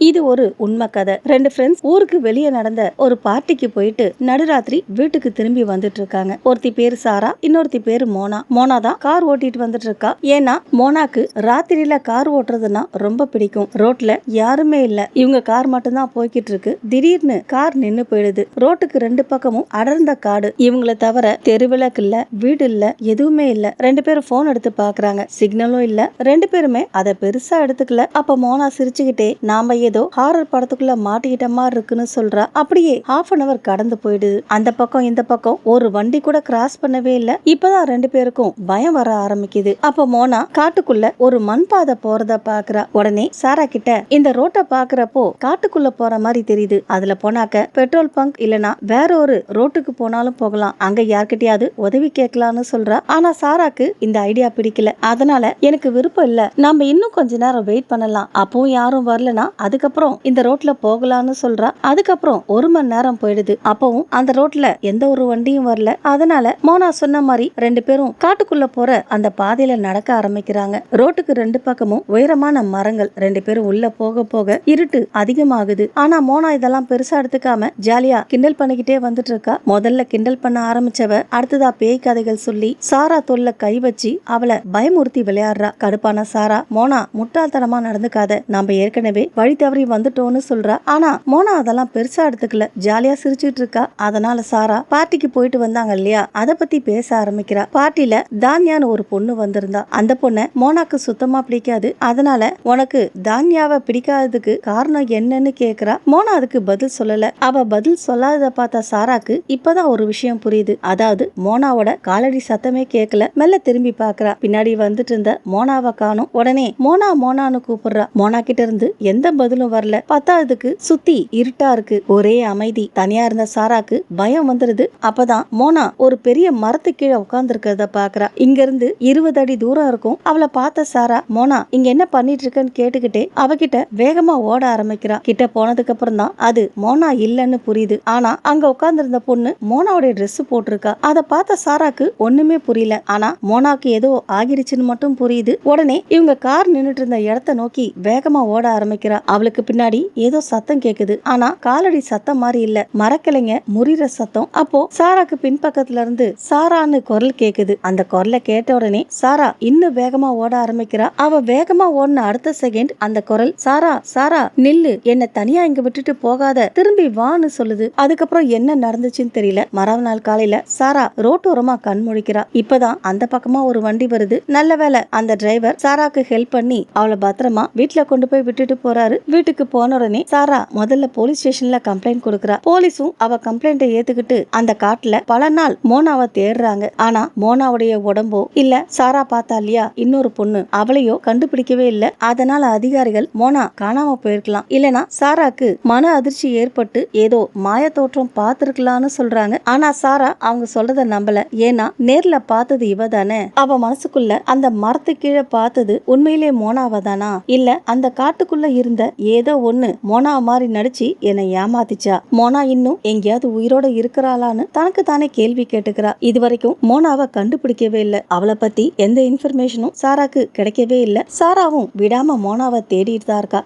இது ஒரு உண்மை கதை. 2 ஃப்ரெண்ட்ஸ் ஊருக்கு வெளியே நடந்த ஒரு பார்ட்டிக்கு போயிட்டு நடுராத்திரி வீட்டுக்கு திரும்பி வந்துட்டு இருக்காங்க. ஒருத்தி பேரு சாரா, இன்னொருத்தி பேரு மோனா. மோனா தான் கார் ஓட்டிட்டு வந்துட்டு இருக்கா. ஏன்னா மோனாக்கு ராத்திரியில கார் ஓட்டுறதுன்னா ரொம்ப பிடிக்கும். ரோட்ல யாருமே இல்ல, இவங்க கார் மட்டும் தான் போய்கிட்டு இருக்கு. திடீர்னு கார் நின்னு போயிடுது. ரோட்டுக்கு 2 பக்கமும் அடர்ந்த காடு. இவங்கள தவிர தெருவிளக்கு இல்ல, வீடு இல்ல, எதுவுமே இல்ல. 2 பேரும் போன் எடுத்து பாக்குறாங்க, சிக்னலும் இல்ல. 2 பேருமே அதை பெருசா எடுத்துக்கல. அப்ப மோனா சிரிச்சுக்கிட்டே, நாம ஏதோ ஹாரர் படத்துக்குள்ள மாட்டிக்கிட்ட மாதிரி இருக்குன்னு சொல்றா. அப்படியே half an hour கடந்து போயிடுது. அந்த பக்கம் இந்த பக்கம் ஒரு வண்டி கூட கிராஸ் பண்ணவே இல்ல. இப்பதான் 2 பேருக்கும் பயம் வர ஆரம்பிக்குது. அப்ப மோனா காட்டுக்குள்ள ஒரு மண் பாதை போறத பாக்குறா. உடனே சாரா கிட்ட, இந்த ரோட்டை பாக்குறப்போ காட்டுக்குள்ள போற மாதிரி தெரியுது. அதுல போனாக்க பெட்ரோல் பங்க் இல்லனா வேற ஒரு ரோட்டுக்கு போனாலும் போகலாம். அங்க யார்கிட்டயாவது உதவி கேட்கலாம்னு சொல்றா. ஆனா சாராக்கு இந்த ஐடியா பிடிக்கல. அதனால எனக்கு விருப்பம் இல்ல, நாம இன்னும் கொஞ்ச நேரம் வெயிட் பண்ணலாம், அப்பவும் யாரும் வரலனா அதுக்கப்புறம் இந்த ரோட்ல போகலான்னு சொல்றா. அதுக்கப்புறம் 1 மணி நேரம் போயிடுது. அப்பவும் அந்த ரோட்ல எந்த ஒரு வண்டியும் வரல. அதனால மோனா சொன்ன மாதிரி 2 பேரும் காட்டுக்குள்ள போற அந்த பாதையில நடக்க ஆரம்பிக்கிறாங்க. ரோட்டுக்கு 2 பக்கமும் உயரமான மரங்கள். 2 பேரும் உள்ள போக போக இருட்டு அதிகமாகுது. ஆனா மோனா இதெல்லாம் பெருசா எடுத்துக்காம ஜாலியா கிண்டல் பண்ணிக்கிட்டே வந்துட்டு இருக்கா. முதல்ல கிண்டல் பண்ண ஆரம்பிச்சவ அடுத்ததா பேய் கதைகள் சொல்லி சாரா தோல்ல கை வச்சு அவளை பயமுறுத்தி விளையாடுறா. கடுப்பான சாரா, மோனா முட்டாள்தனமா நடந்துக்காத, நாம ஏற்கனவே வழி தவறி வந்துட்டோம்னு சொல்றா. ஆனா மோனா அதெல்லாம் பெருசா எடுத்துக்கல, ஜாலியா சிரிச்சுட்டு இருக்கா. அதனால சாரா பார்ட்டிக்கு போயிட்டு வந்தாங்க இல்லையா, அத பத்தி பேச ஆரம்பிக்கிறா. பார்ட்டில தான்யான்னு ஒரு பொண்ணு வந்திருந்தா. அந்த பொண்ண மோனாக்கு சுத்தமா பிடிக்காது. அதனால உனக்கு தான்யாவை பிடிக்காததுக்கு காரணம் என்னன்னு கேக்குறா. மோனா அதுக்கு பதில் சொல்லல. அவ பதில் சொல்லாதத பார்த்த சாராக்கு இப்பதான் ஒரு விஷயம் புரியுது. அதாவது மோனாவோட காலடி சத்தமே கேட்கல. மெல்ல திரும்பி பாக்குறா. பின்னாடி வந்துட்டு இருந்த மோனாவை காணோம். உடனே மோனா மோனான்னு கூப்பிடுறா. மோனா கிட்ட இருந்து எந்த பதிலும் வரல. பத்தாவதுக்கு சுத்தி இருட்டா இருக்கு, ஒரே அமைதி. தனியா இருந்த சாராக்கு பயம் வந்துருது. அப்பதான் மோனா ஒரு பெரிய மரத்து கீழே உட்கார்ந்து இருக்கிறத பாக்குறா. இங்க இருந்து 20 அடி தூரம் இருக்கும். அவளை பார்த்த சாரா, மோனா இங்க என்ன பண்ணிட்டு இருக்கன்னு கேட்டுக்கிட்டே அவகிட்ட வேகமா ஓட ஆரம்பிக்கிறா. கிட்ட போனதுக்கு அப்புறம் தான் அது மோனா இல்லன்னு புரியுது. ஆனா அங்க உட்கார்ந்து இருந்த பொண்ணு மோனாவுடைய ட்ரெஸ் போட்டிருக்கா. அதை பார்த்த சாராக்கு ஒண்ணுமே புரியல. ஆனா மோனாக்கு ஏதோ ஆகிடுச்சுன்னு மட்டும் புரியுது. உடனே இவங்க கார் நின்னுட்டு இருந்த இடத்த நோக்கி வேகமா ஓட ஆரம்பிக்கிறா. அவளுக்கு பின்னாடி ஏதோ சத்தம் கேக்குது. ஆனா காலடி சத்தம் மாதிரி இல்ல, மரக்கிளைங்க முறிற சத்தம். அப்போ சாராக்கு பின்பக்கத்துல இருந்து சாரான்னு குரல் கேக்குது. அந்த குரலை கேட்ட உடனே சாரா இன்னும் வேகமா ஓட ஆரம்பிக்கிறா. அவ வேகமா ஓடின அடுத்த செகண்ட் அந்த குரல், சாரா சாரா நில்லு, என்ன தனியா இங்க விட்டுட்டு போகாத, திரும்பி வான்னு சொல்லுது. அதுக்கப்புறம் என்ன நடந்துச்சுன்னு தெரியல. மறுநாள் காலையில சாரா ரோட்டோரமா கண் முழிக்கிறா. இப்பதான் அந்த பக்கமா ஒரு வண்டி வருது. நல்ல வேலை அந்த டிரைவர் சாராக்கு ஹெல்ப் பண்ணி அவளை பத்திரமா வீட்டுல கொண்டு போய் விட்டுட்டு போறாரு. வீட்டுக்கு போன உடனே சாரா முதல்ல போலீஸ் ஸ்டேஷன்ல கம்ப்ளைண்ட் கொடுக்கறா. போலீஸும் அவ கம்ப்ளைண்ட்டை ஏத்துக்கிட்டு அந்த காட்டுல பல நாள் மோனாவை தேடுறாங்க. ஆனா மோனாவுடைய உடம்போ இல்ல சாரா பார்த்தா இல்லையா இன்னொரு பொண்ணு, அவளையோ கண்டுபிடிக்கவே இல்ல. அதனால அதிகாரிகள் மோனா காணாம போயிருக்கலாம், இல்லனா சாராக்கு மன அதிர்ச்சி ஏற்பட்டு ஏதோ மாய தோற்றம் பார்த்திருக்கலாம்னு சொல்றாங்க. ஆனா சாரா அவங்க சொல்றத நம்பல. ஏன்னா நேர்ல பார்த்தது இவ தானே. அவ மனசுக்குள்ள அந்த மரத்து கீழே பார்த்தது உண்மையிலே மோனாவ தானா, இல்ல அந்த காட்டுக்குள்ள இருந்த ஏதோ ஒண்ணு மோனா மாதிரி நடிச்சு என்னை ஏமாத்திச்சா, மோனா இன்னும் எங்கேயாவது உயிரோட இருக்கிறாளான்னு தனக்கு தானே கேள்வி கேட்டுக்கிறா. இதுவரைக்கும் மோனாவை கண்டுபிடிக்கவே இல்ல. அவளை பத்தி எந்த இன்ஃபர்மேஷனும் சாராக்கு கிடைக்கவே இல்ல. சாராவும் விடாம மோனாவை தேடிட்டு தான் இருக்கா.